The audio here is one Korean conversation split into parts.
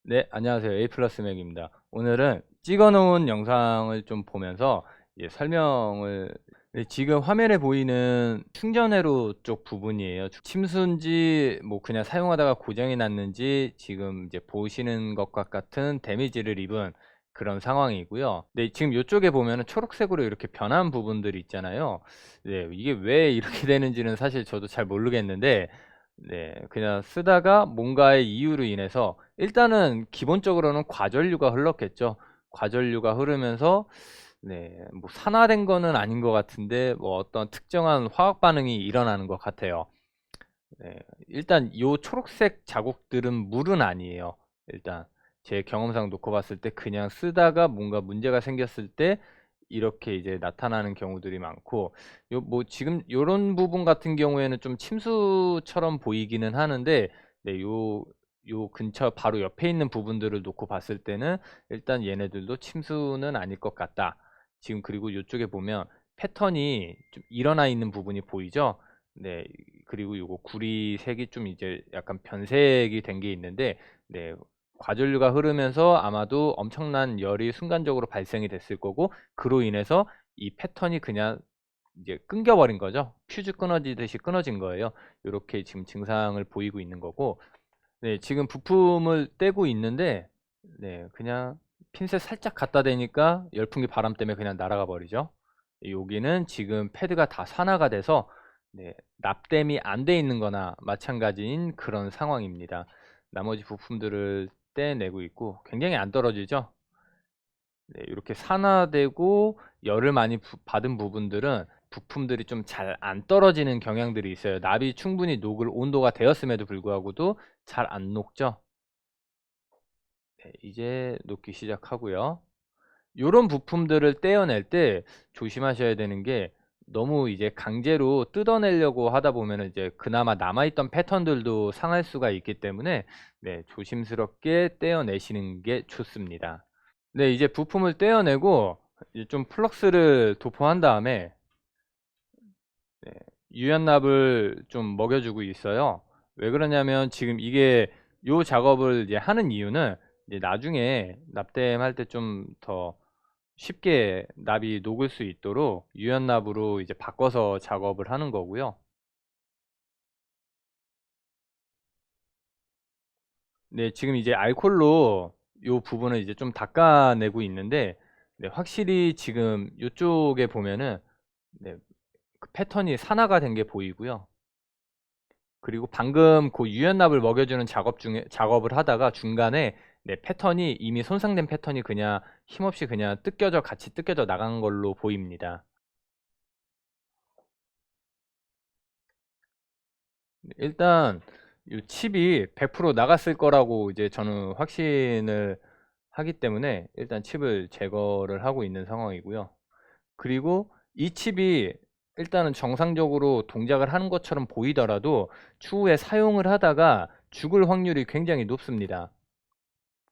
네, 안녕하세요. A 플러스 맥입니다. 오늘은 찍어 놓은 영상을 좀 보면서 설명을 지금 화면에 보이는 충전회로 쪽 부분이에요. 침수인지 뭐 그냥 사용하다가 고장이 났는지 지금 이제 보시는 것과 같은 데미지를 입은 그런 상황이고요. 네, 지금 이쪽에 보면은 초록색으로 이렇게 변한 부분들이 있잖아요. 네, 이게 왜 이렇게 되는지는 사실 저도 잘 모르겠는데 네, 그냥 쓰다가 뭔가의 이유로 인해서 일단은 기본적으로는 과전류가 흘렀겠죠. 과전류가 흐르면서 네, 뭐 산화된 거는 아닌 것 같은데 뭐 어떤 특정한 화학 반응이 일어나는 것 같아요. 네, 일단 요 초록색 자국들은 물은 아니에요. 일단 제 경험상 놓고 봤을 때 그냥 쓰다가 뭔가 문제가 생겼을 때 이렇게 이제 나타나는 경우들이 많고 요 뭐 지금 요런 부분 같은 경우에는 좀 침수처럼 보이기는 하는데 네, 요 근처 바로 옆에 있는 부분들을 놓고 봤을 때는 일단 얘네들도 침수는 아닐 것 같다. 지금 그리고 요쪽에 보면 패턴이 좀 일어나 있는 부분이 보이죠? 네, 그리고 요거 구리색이 좀 이제 약간 변색이 된 게 있는데 네, 과전류가 흐르면서 아마도 엄청난 열이 순간적으로 발생이 됐을 거고 그로 인해서 이 패턴이 그냥 이제 끊겨버린 거죠. 퓨즈 끊어지듯이 끊어진 거예요. 이렇게 지금 증상을 보이고 있는 거고 네, 지금 부품을 떼고 있는데 네, 그냥 핀셋 살짝 갖다 대니까 열풍기 바람 때문에 그냥 날아가 버리죠. 여기는 지금 패드가 다 산화가 돼서 네, 납땜이 안 돼 있는 거나 마찬가지인 그런 상황입니다. 나머지 부품들을 떼내고 있고 굉장히 안 떨어지죠. 네, 이렇게 산화되고 열을 많이 받은 부분들은 부품들이 좀 잘 안 떨어지는 경향들이 있어요. 납이 충분히 녹을 온도가 되었음에도 불구하고도 잘 안 녹죠. 네, 이제 녹기 시작하고요. 이런 부품들을 떼어낼 때 조심하셔야 되는 게 너무 이제 강제로 뜯어내려고 하다 보면 이제 그나마 남아있던 패턴들도 상할 수가 있기 때문에 네, 조심스럽게 떼어내시는 게 좋습니다. 네, 이제 부품을 떼어내고 이제 좀 플럭스를 도포한 다음에 네, 유연납을 좀 먹여주고 있어요. 왜 그러냐면 지금 이게 요 작업을 이제 하는 이유는 이제 나중에 납땜할 때 좀 더 쉽게 납이 녹을 수 있도록 유연납으로 이제 바꿔서 작업을 하는 거고요. 네, 지금 이제 알콜로 요 부분을 이제 좀 닦아내고 있는데 네, 확실히 지금 요쪽에 보면은 네, 그 패턴이 산화가 된 게 보이고요. 그리고 방금 그 유연납을 먹여주는 작업을 하다가 중간에 네, 패턴이 이미 손상된 패턴이 그냥 힘없이 그냥 같이 뜯겨져 나간 걸로 보입니다. 일단 이 칩이 100% 나갔을 거라고 이제 저는 확신을 하기 때문에 일단 칩을 제거를 하고 있는 상황이고요. 그리고 이 칩이 일단은 정상적으로 동작을 하는 것처럼 보이더라도 추후에 사용을 하다가 죽을 확률이 굉장히 높습니다.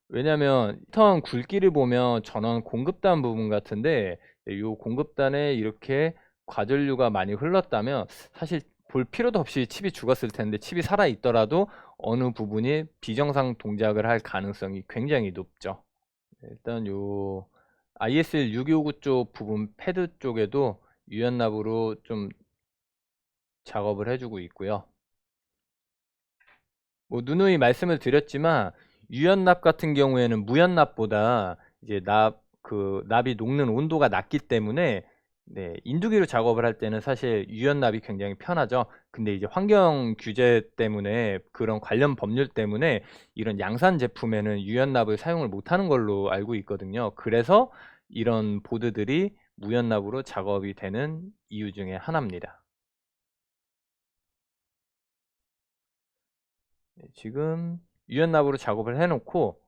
왜냐면 턴 굵기를 보면 전원 공급단 부분 같은데 이 공급단에 이렇게 과전류가 많이 흘렀다면 사실 볼 필요도 없이 칩이 죽었을 텐데 칩이 살아 있더라도 어느 부분이 비정상 동작을 할 가능성이 굉장히 높죠. 일단 요 ISL 6259 쪽 부분 패드 쪽에도 유연납으로 좀 작업을 해주고 있고요. 뭐 누누이 말씀을 드렸지만 유연납 같은 경우에는 무연납보다 이제 납이 녹는 온도가 낮기 때문에 네, 인두기로 작업을 할 때는 사실 유연납이 굉장히 편하죠. 근데 이제 환경 규제 때문에 그런 관련 법률 때문에 이런 양산 제품에는 유연납을 사용을 못하는 걸로 알고 있거든요. 그래서 이런 보드들이 무연납으로 작업이 되는 이유 중에 하나입니다. 네, 지금 유연납으로 작업을 해놓고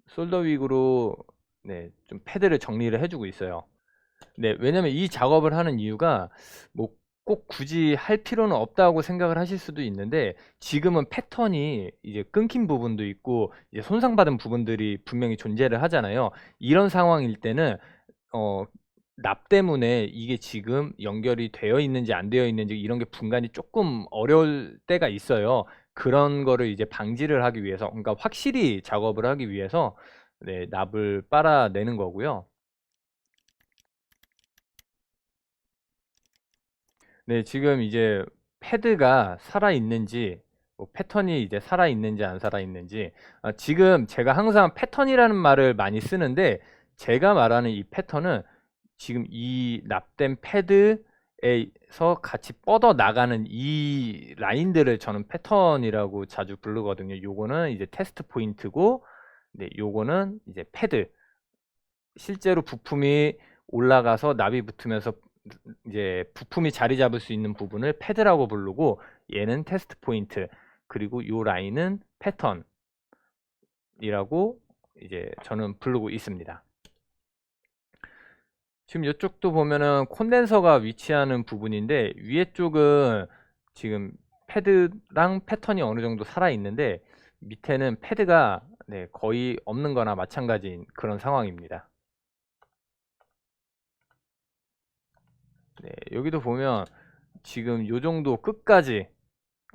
솔더 윅으로 네, 좀 패드를 정리를 해주고 있어요. 네, 왜냐면 이 작업을 하는 이유가 뭐 꼭 굳이 할 필요는 없다고 생각을 하실 수도 있는데 지금은 패턴이 이제 끊긴 부분도 있고 이제 손상받은 부분들이 분명히 존재를 하잖아요. 이런 상황일 때는 어, 납 때문에 이게 지금 연결이 되어 있는지 안 되어 있는지 이런 게 분간이 조금 어려울 때가 있어요. 그런 거를 이제 방지를 하기 위해서, 그러니까 확실히 작업을 하기 위해서 네, 납을 빨아내는 거고요. 네, 지금 이제 패드가 살아있는지, 뭐 패턴이 이제 살아있는지 안 살아있는지, 지금 제가 항상 패턴이라는 말을 많이 쓰는데, 제가 말하는 이 패턴은 지금 이 납된 패드에서 같이 뻗어 나가는 이 라인들을 저는 패턴이라고 자주 부르거든요. 요거는 이제 테스트 포인트고, 네, 요거는 이제 패드. 실제로 부품이 올라가서 납이 붙으면서 이제 부품이 자리 잡을 수 있는 부분을 패드라고 부르고, 얘는 테스트 포인트, 그리고 요 라인은 패턴이라고 이제 저는 부르고 있습니다. 지금 이쪽도 보면은 콘덴서가 위치하는 부분인데, 위에 쪽은 지금 패드랑 패턴이 어느 정도 살아 있는데, 밑에는 패드가 네, 거의 없는 거나 마찬가지인 그런 상황입니다. 네, 여기도 보면 지금 요 정도 끝까지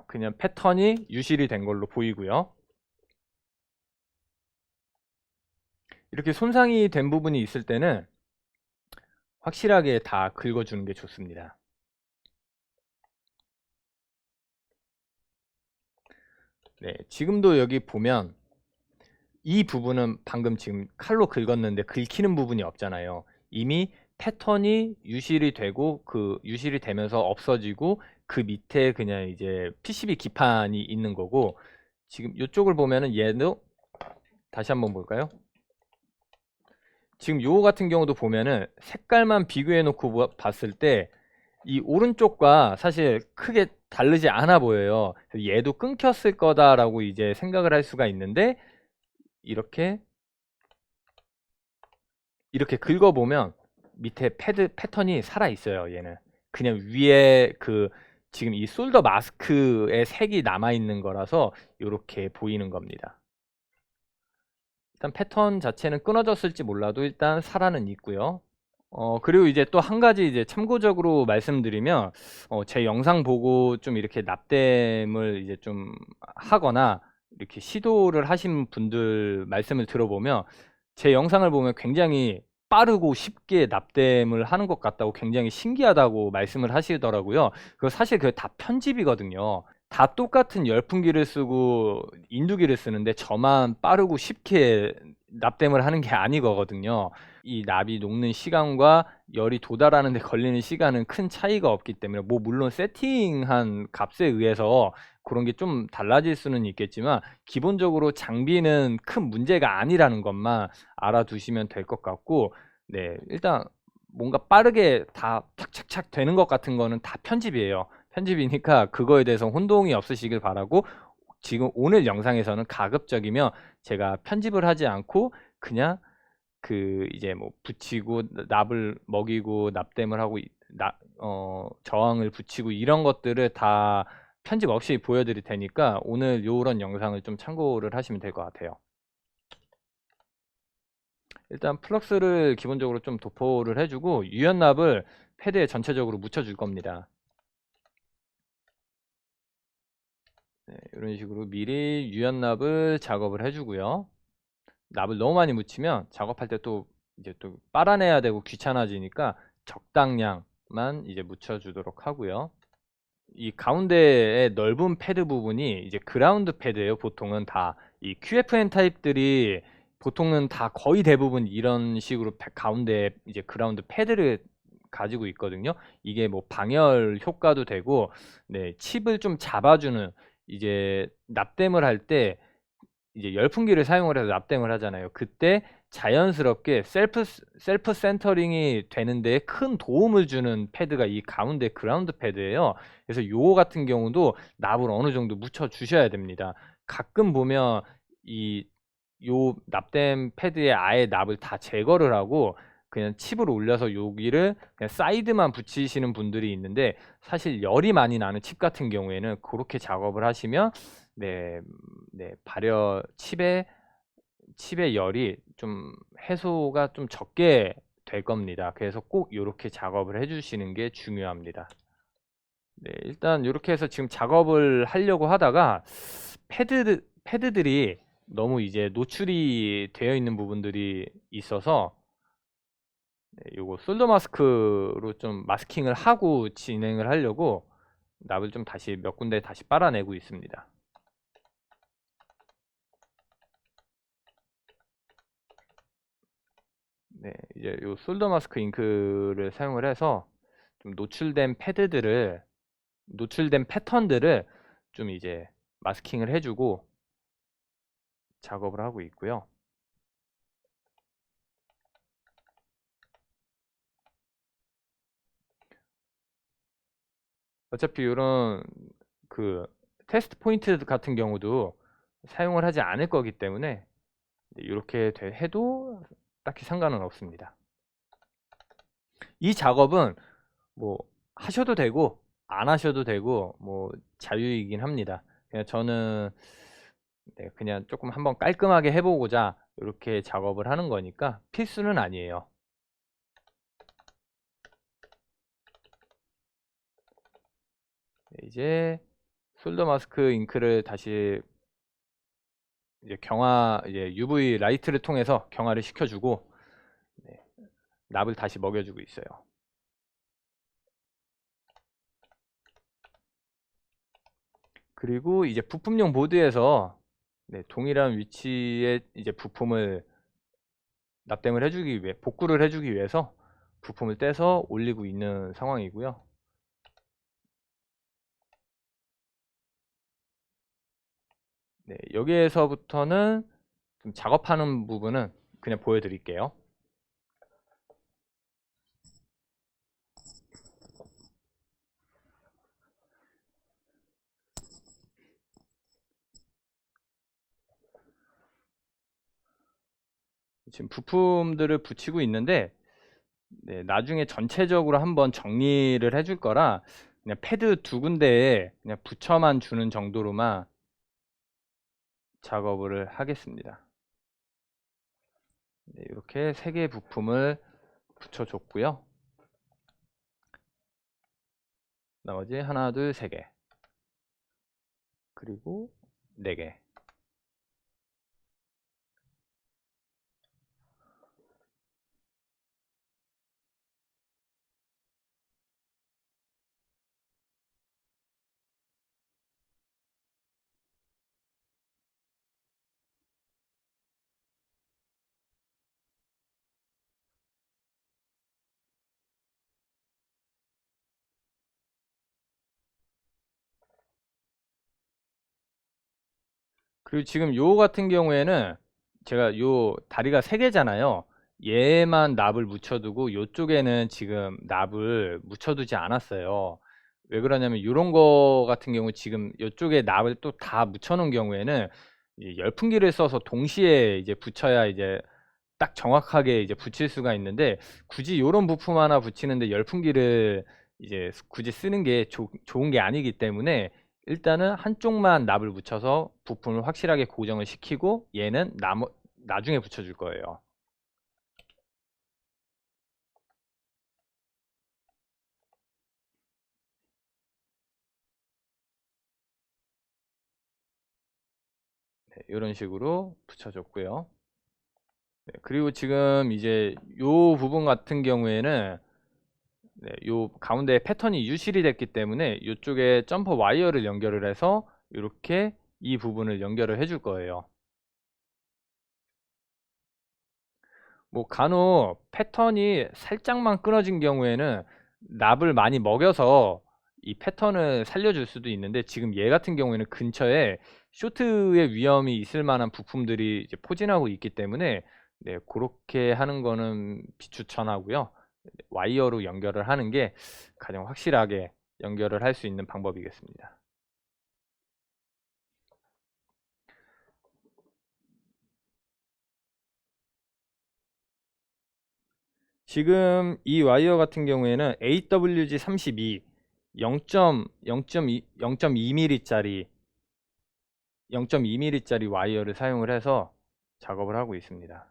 그냥 패턴이 유실이 된 걸로 보이고요. 이렇게 손상이 된 부분이 있을 때는 확실하게 다 긁어주는 게 좋습니다. 네, 지금도 여기 보면 이 부분은 방금 지금 칼로 긁었는데 긁히는 부분이 없잖아요. 이미 패턴이 유실이 되고 그 유실이 되면서 없어지고, 그 밑에 그냥 이제 PCB 기판이 있는 거고, 지금 이쪽을 보면은 얘도 다시 한번 볼까요? 지금 요거 같은 경우도 보면은 색깔만 비교해 놓고 봤을 때 이 오른쪽과 사실 크게 다르지 않아 보여요. 얘도 끊겼을 거다라고 이제 생각을 할 수가 있는데, 이렇게 긁어보면 밑에 패턴이 살아 있어요. 얘는 그냥 위에 그 지금 이 솔더 마스크의 색이 남아 있는 거라서 이렇게 보이는 겁니다. 일단 패턴 자체는 끊어졌을지 몰라도 일단 살아는 있고요. 그리고 이제 또 한 가지 이제 참고적으로 말씀드리면, 제 영상 보고 좀 이렇게 납땜을 이제 좀 하거나 이렇게 시도를 하신 분들 말씀을 들어보면, 제 영상을 보면 굉장히 빠르고 쉽게 납땜을 하는 것 같다고, 굉장히 신기하다고 말씀을 하시더라고요. 그 사실 그게 다 편집이거든요. 다 똑같은 열풍기를 쓰고 인두기를 쓰는데 저만 빠르고 쉽게 납땜을 하는 게 아니거든요. 이 납이 녹는 시간과 열이 도달하는 데 걸리는 시간은 큰 차이가 없기 때문에, 뭐 물론 세팅한 값에 의해서 그런 게 좀 달라질 수는 있겠지만, 기본적으로 장비는 큰 문제가 아니라는 것만 알아두시면 될 것 같고, 네, 일단 뭔가 빠르게 다 착착착 되는 것 같은 거는 다 편집이에요. 편집이니까 그거에 대해서 혼동이 없으시길 바라고, 지금 오늘 영상에서는 가급적이면 제가 편집을 하지 않고 그냥 그 이제 뭐 붙이고 납을 먹이고 납땜을 하고 저항을 붙이고 이런 것들을 다 편집 없이 보여드릴 테니까, 오늘 요런 영상을 좀 참고를 하시면 될 것 같아요. 일단 플럭스를 기본적으로 좀 도포를 해주고, 유연납을 패드에 전체적으로 묻혀줄 겁니다. 네, 이런 식으로 미리 유연납을 작업을 해주고요. 납을 너무 많이 묻히면 작업할 때 또 이제 또 빨아내야 되고 귀찮아지니까 적당량만 이제 묻혀주도록 하고요. 이 가운데의 넓은 패드 부분이 이제 그라운드 패드예요. 보통은 다 이 QFN 타입들이 보통은 다 거의 대부분 이런 식으로 가운데 이제 그라운드 패드를 가지고 있거든요. 이게 뭐 방열 효과도 되고, 네, 칩을 좀 잡아주는, 이제 납땜을 할 때 이제 열풍기를 사용을 해서 납땜을 하잖아요. 그때 자연스럽게 셀프 센터링이 되는데 큰 도움을 주는 패드가 이 가운데 그라운드 패드예요. 그래서 요거 같은 경우도 납을 어느 정도 묻혀 주셔야 됩니다. 가끔 보면 이 요 납땜 패드에 아예 납을 다 제거를 하고 그냥 칩을 올려서 여기를 그냥 사이드만 붙이시는 분들이 있는데, 사실 열이 많이 나는 칩 같은 경우에는 그렇게 작업을 하시면 네, 네, 칩의 열이 좀 해소가 좀 적게 될 겁니다. 그래서 꼭 이렇게 작업을 해주시는 게 중요합니다. 네, 일단 이렇게 해서 지금 작업을 하려고 하다가 패드들이 너무 이제 노출이 되어 있는 부분들이 있어서 네, 요거 솔더 마스크로 좀 마스킹을 하고 진행을 하려고 납을 좀 다시 몇 군데 다시 빨아내고 있습니다. 네, 이제 요 솔더 마스크 잉크를 사용을 해서 좀 노출된 패턴들을 좀 이제 마스킹을 해주고 작업을 하고 있고요. 어차피 이런 그 테스트 포인트 같은 경우도 사용을 하지 않을 거기 때문에 이렇게 해도 딱히 상관은 없습니다. 이 작업은 뭐 하셔도 되고 안 하셔도 되고 뭐 자유이긴 합니다. 그냥 저는 네, 그냥 조금 한번 깔끔하게 해보고자 이렇게 작업을 하는 거니까 필수는 아니에요. 네, 이제 솔더 마스크 잉크를 다시 이제 UV 라이트를 통해서 경화를 시켜주고 네, 납을 다시 먹여주고 있어요. 그리고 이제 부품용 보드에서 네, 동일한 위치에 이제 부품을 납땜을 해주기 위해 복구를 해주기 위해서 부품을 떼서 올리고 있는 상황이고요. 네, 여기에서부터는 좀 작업하는 부분은 그냥 보여드릴게요. 지금 부품들을 붙이고 있는데 네, 나중에 전체적으로 한번 정리를 해줄 거라 그냥 패드 두 군데에 그냥 붙여만 주는 정도로만 작업을 하겠습니다. 네, 이렇게 세 개의 부품을 붙여줬고요. 나머지 하나, 둘, 세 개. 그리고 네 개. 그리고 지금 요 같은 경우에는 제가 요 다리가 세 개잖아요. 얘만 납을 묻혀두고 요쪽에는 지금 납을 묻혀두지 않았어요. 왜 그러냐면 이런 거 같은 경우 지금 요쪽에 납을 또 다 묻혀놓은 경우에는 이 열풍기를 써서 동시에 이제 붙여야 이제 딱 정확하게 이제 붙일 수가 있는데 굳이 이런 부품 하나 붙이는데 열풍기를 이제 굳이 쓰는 게 좋은 게 아니기 때문에 일단은 한쪽만 납을 붙여서 부품을 확실하게 고정을 시키고 얘는 나중에 붙여줄 거예요. 네, 이런 식으로 붙여줬고요. 네, 그리고 지금 이제 요 부분 같은 경우에는 네, 요 가운데 패턴이 유실이 됐기 때문에 이쪽에 점퍼 와이어를 연결을 해서 이렇게 이 부분을 연결을 해줄 거예요. 뭐 간혹 패턴이 살짝만 끊어진 경우에는 납을 많이 먹여서 이 패턴을 살려줄 수도 있는데 지금 얘 같은 경우에는 근처에 쇼트의 위험이 있을 만한 부품들이 이제 포진하고 있기 때문에 네, 그렇게 하는 거는 비추천하고요. 와이어로 연결을 하는 게 가장 확실하게 연결을 할 수 있는 방법이겠습니다. 지금 이 와이어 같은 경우에는 AWG32 0.2 0.2mm짜리 0.2mm짜리 와이어를 사용을 해서 작업을 하고 있습니다.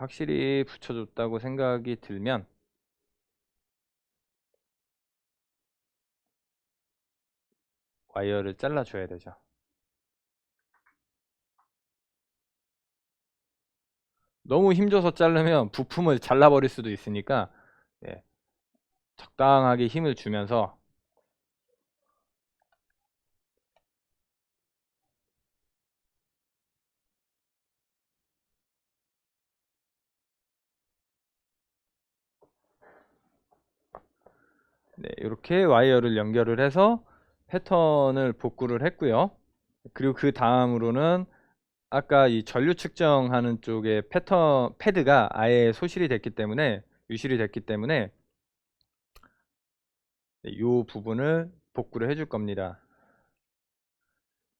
확실히 붙여줬다고 생각이 들면 와이어를 잘라줘야 되죠. 너무 힘줘서 자르면 부품을 잘라버릴 수도 있으니까 네, 적당하게 힘을 주면서 네, 이렇게 와이어를 연결을 해서 패턴을 복구를 했고요. 그리고 그 다음으로는 아까 이 전류 측정하는 쪽에 패턴 패드가 아예 소실이 됐기 때문에 유실이 됐기 때문에 이 부분을 복구를 해줄 겁니다.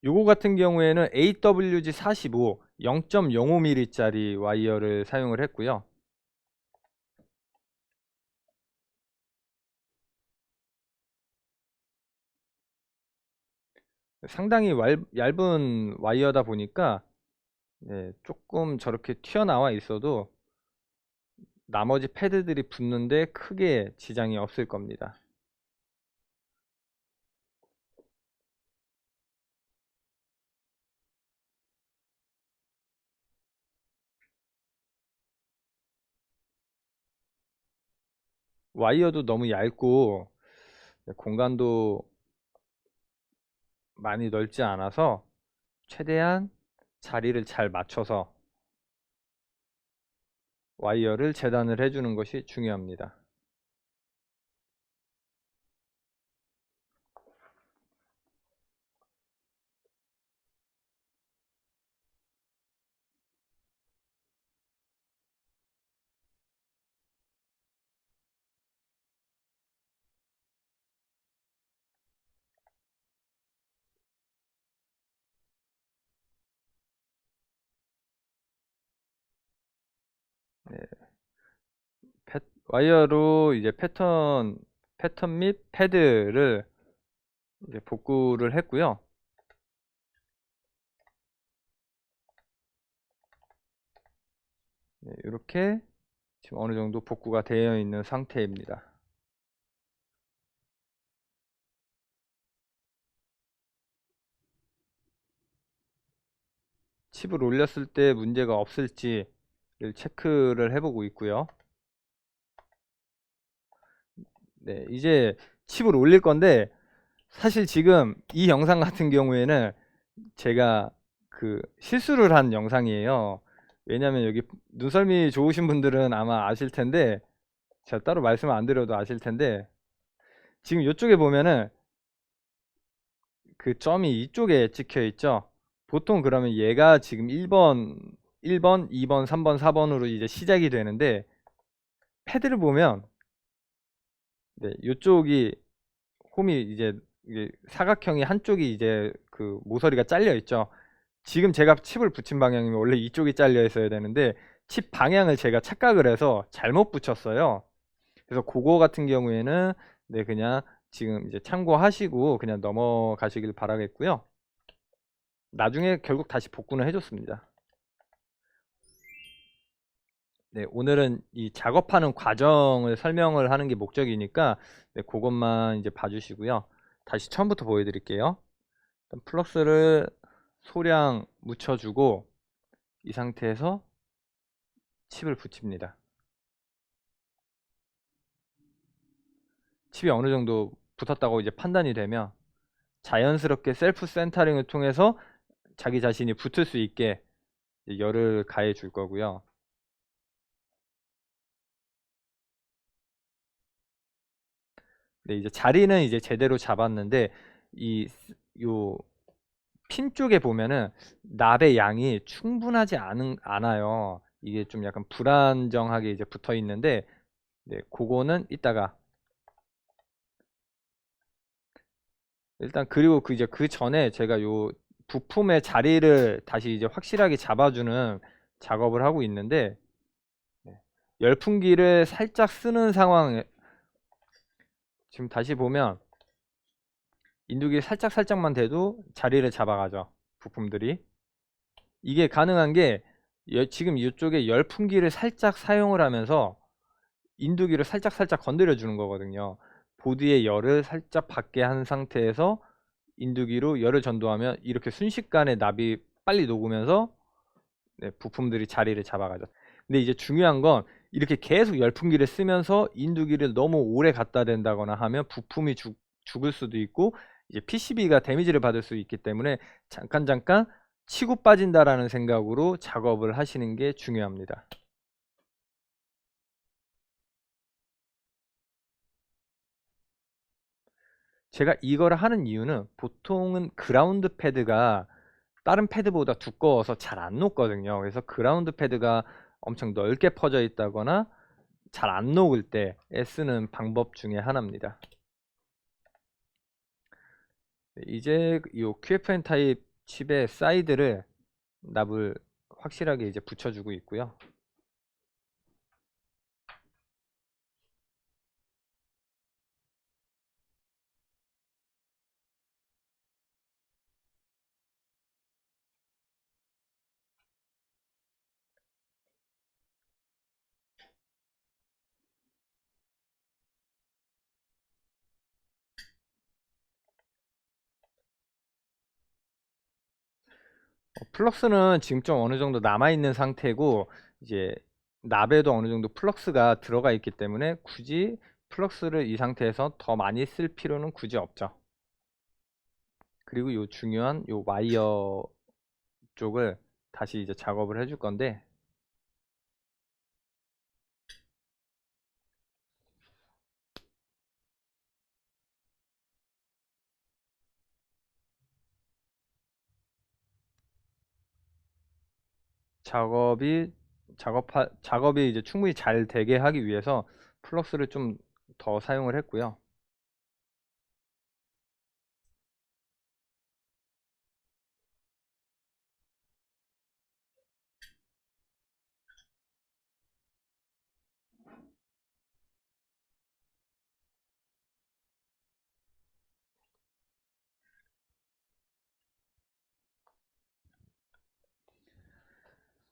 요거 같은 경우에는 AWG45 0.05mm 짜리 와이어를 사용을 했고요. 상당히 얇은 와이어다 보니까 네, 조금 저렇게 튀어나와 있어도 나머지 패드들이 붙는데 크게 지장이 없을 겁니다. 와이어도 너무 얇고 공간도 많이 넓지 않아서 최대한 자리를 잘 맞춰서 와이어를 재단을 해주는 것이 중요합니다. 네, 와이어로 이제 패턴 및 패드를 이제 복구를 했고요. 네, 이렇게 지금 어느 정도 복구가 되어 있는 상태입니다. 칩을 올렸을 때 문제가 없을지를 체크를 해보고 있고요. 네, 이제 칩을 올릴 건데 사실 지금 이 영상 같은 경우에는 제가 그 실수를 한 영상이에요. 왜냐면 여기 눈썰미 좋으신 분들은 아마 아실 텐데 제가 따로 말씀 안 드려도 아실 텐데 지금 이쪽에 보면은 그 점이 이쪽에 찍혀 있죠. 보통 그러면 얘가 지금 1번, 2번, 3번, 4번으로 이제 시작이 되는데 패드를 보면 네, 이쪽이 홈이 이제 이게 사각형이 한쪽이 이제 그 모서리가 잘려 있죠. 지금 제가 칩을 붙인 방향이면 원래 이쪽이 잘려 있어야 되는데 칩 방향을 제가 착각을 해서 잘못 붙였어요. 그래서 그거 같은 경우에는 네 그냥 지금 이제 참고하시고 그냥 넘어가시길 바라겠고요. 나중에 결국 다시 복구는 해줬습니다. 네, 오늘은 이 작업하는 과정을 설명을 하는 게 목적이니까 네, 그것만 이제 봐주시고요. 다시 처음부터 보여드릴게요. 일단 플럭스를 소량 묻혀주고 이 상태에서 칩을 붙입니다. 칩이 어느 정도 붙었다고 이제 판단이 되면 자연스럽게 셀프 센터링을 통해서 자기 자신이 붙을 수 있게 열을 가해 줄 거고요. 네, 이제 자리는 이제 제대로 잡았는데 이 요 핀 쪽에 보면은 납의 양이 충분하지 않아요. 이게 좀 약간 불안정하게 이제 붙어 있는데 네, 그거는 이따가 일단 그리고 그 이제 그 전에 제가 요 부품의 자리를 다시 이제 확실하게 잡아주는 작업을 하고 있는데 네, 열풍기를 살짝 쓰는 상황에 지금 다시 보면 인두기 살짝만 돼도 자리를 잡아가죠 부품들이. 이게 가능한 게 지금 이쪽에 열풍기를 살짝 사용을 하면서 인두기를 살짝 건드려 주는 거거든요. 보드의 열을 살짝 받게 한 상태에서 인두기로 열을 전도하면 이렇게 순식간에 납이 빨리 녹으면서 네, 부품들이 자리를 잡아가죠. 근데 이제 중요한 건 이렇게 계속 열풍기를 쓰면서 인두기를 너무 오래 갖다 댄다거나 하면 부품이 죽을 수도 있고 이제 PCB가 데미지를 받을 수 있기 때문에 잠깐 치고 빠진다라는 생각으로 작업을 하시는 게 중요합니다. 제가 이걸 하는 이유는 보통은 그라운드 패드가 다른 패드보다 두꺼워서 잘 안 녹거든요. 그래서 그라운드 패드가 엄청 넓게 퍼져 있다거나 잘 안 녹을 때 쓰는 방법 중에 하나입니다. 이제 이 QFN 타입 칩의 사이드를 납을 확실하게 이제 붙여주고 있고요. 플럭스는 지금 좀 어느 정도 남아 있는 상태고 이제 납에도 어느 정도 플럭스가 들어가 있기 때문에 굳이 플럭스를 이 상태에서 더 많이 쓸 필요는 굳이 없죠. 그리고 요 중요한 요 와이어 쪽을 다시 이제 작업을 해줄 건데 작업이 이제 충분히 잘 되게 하기 위해서 플럭스를 좀 더 사용을 했고요.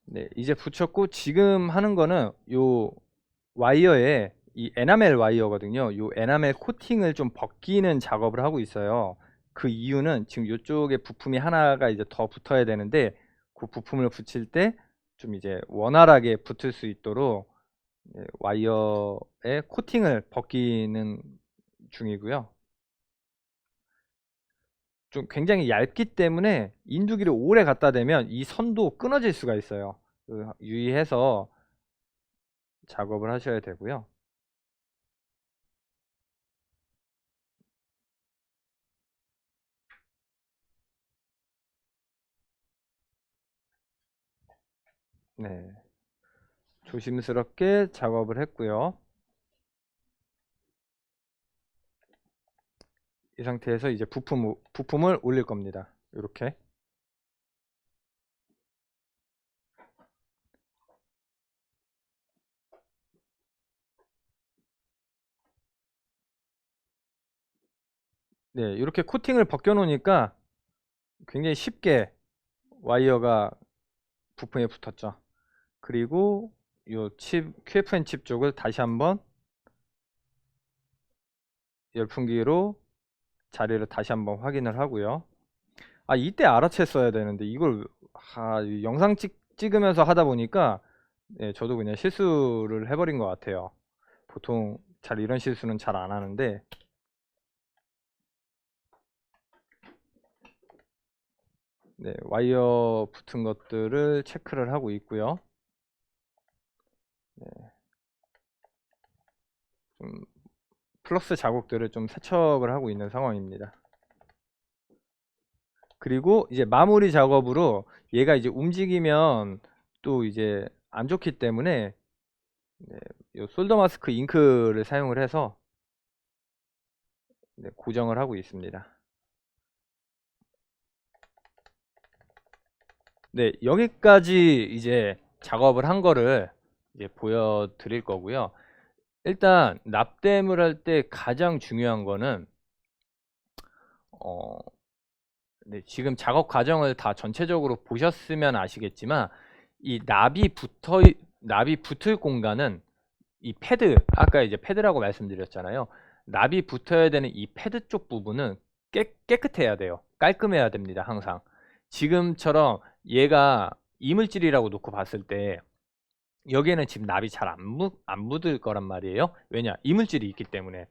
네, 이제 붙였고 지금 하는 거는 요 와이어에 이 에나멜 와이어거든요. 요 에나멜 코팅을 좀 벗기는 작업을 하고 있어요. 그 이유는 지금 이쪽에 부품이 하나가 이제 더 붙어야 되는데 그 부품을 붙일 때 좀 이제 원활하게 붙을 수 있도록 와이어에 코팅을 벗기는 중이고요. 좀 굉장히 얇기 때문에 인두기를 오래 갖다 대면 이 선도 끊어질 수가 있어요. 유의해서 작업을 하셔야 되고요. 네, 조심스럽게 작업을 했고요. 이 상태에서 이제 부품을 올릴 겁니다. 이렇게. 네, 이렇게 코팅을 벗겨 놓으니까 굉장히 쉽게 와이어가 부품에 붙었죠. 그리고 이 QFN 칩 쪽을 다시 한번 열풍기로 자리를 다시 한번 확인을 하고요. 아, 이때 알아챘어야 되는데 이걸 이 영상 찍으면서 하다 보니까 저도 그냥 실수를 해버린 것 같아요. 보통 잘 이런 실수는 잘 안 하는데 네, 와이어 붙은 것들을 체크를 하고 있고요. 네, 좀 플러스 자국들을 좀 세척을 하고 있는 상황입니다. 그리고 이제 마무리 작업으로 얘가 이제 움직이면 또 이제 안 좋기 때문에 네, 요 솔더 마스크 잉크를 사용을 해서 네, 고정을 하고 있습니다. 네, 여기까지 이제 작업을 한 거를 이제 보여드릴 거고요. 일단 납땜을 할 때 가장 중요한 거는 네, 지금 작업 과정을 다 전체적으로 보셨으면 아시겠지만 이 납이 붙을 공간은 이 패드, 아까 이제 패드라고 말씀드렸잖아요. 납이 붙어야 되는 이 패드 쪽 부분은 깨끗해야 돼요. 깔끔해야 됩니다. 항상. 지금처럼 얘가 이물질이라고 놓고 봤을 때 여기에는 지금 납이 잘 안 묻을 거란 말이에요. 왜냐? 이물질이 있기 때문에.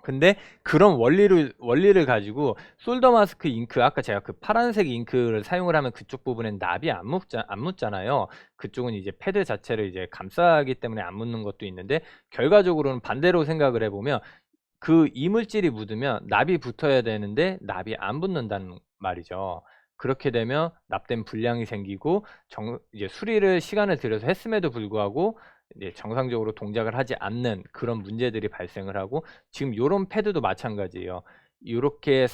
근데 그런 원리를 가지고 솔더 마스크 잉크, 아까 제가 그 파란색 잉크를 사용을 하면 그쪽 부분엔 납이 안 묻잖아요. 그쪽은 이제 패드 자체를 이제 감싸기 때문에 안 묻는 것도 있는데, 결과적으로는 반대로 생각을 해보면 그 이물질이 묻으면 납이 붙어야 되는데 납이 안 붙는다는 말이죠. 그렇게 되면 납된 불량이 생기고 이제 수리를 시간을 들여서 했음에도 불구하고 이제 정상적으로 동작을 하지 않는 그런 문제들이 발생을 하고, 지금 요런 패드도 마찬가지예요. 이렇게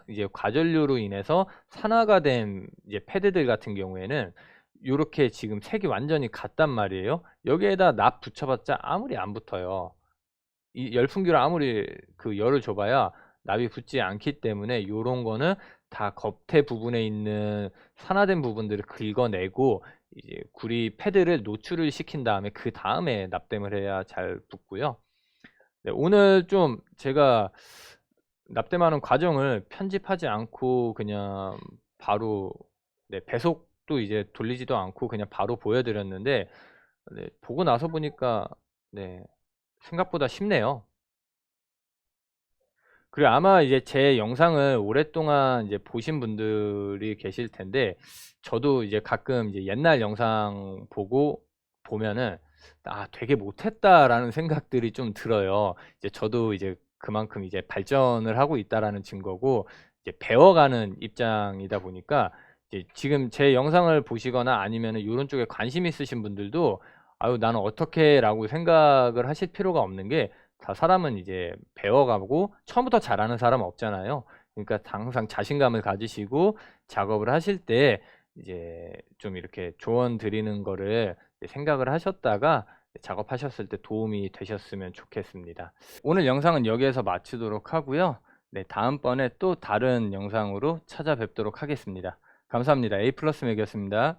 이제 과전류로 인해서 산화가 된 이제 패드들 같은 경우에는 이렇게 지금 색이 완전히 같단 말이에요. 여기에다 납 붙여봤자 아무리 안 붙어요. 이 열풍기를 아무리 그 열을 줘봐야 납이 붙지 않기 때문에 요런 거는 다 겉에 부분에 있는 산화된 부분들을 긁어내고 이제 구리 패드를 노출을 시킨 다음에 그 다음에 납땜을 해야 잘 붙고요. 네, 오늘 좀 제가 납땜하는 과정을 편집하지 않고 그냥 바로, 네, 배속도 이제 돌리지도 않고 그냥 바로 보여드렸는데, 네, 보고 나서 보니까, 네, 생각보다 쉽네요. 그리고 아마 이제 제 영상을 오랫동안 이제 보신 분들이 계실 텐데, 저도 이제 가끔 이제 옛날 영상 보면은 되게 못했다라는 생각들이 좀 들어요. 이제 저도 이제 그만큼 이제 발전을 하고 있다라는 증거고, 이제 배워가는 입장이다 보니까 이제 지금 제 영상을 보시거나 아니면은 이런 쪽에 관심 있으신 분들도 아유 나는 어떻게라고 생각을 하실 필요가 없는 게, 다 사람은 이제 배워가고 처음부터 잘하는 사람은 없잖아요. 그러니까 항상 자신감을 가지시고 작업을 하실 때 이제 좀 이렇게 조언 드리는 거를 생각을 하셨다가 작업하셨을 때 도움이 되셨으면 좋겠습니다. 오늘 영상은 여기에서 마치도록 하고요. 네, 다음번에 또 다른 영상으로 찾아뵙도록 하겠습니다. 감사합니다. A 플러스 맥이었습니다.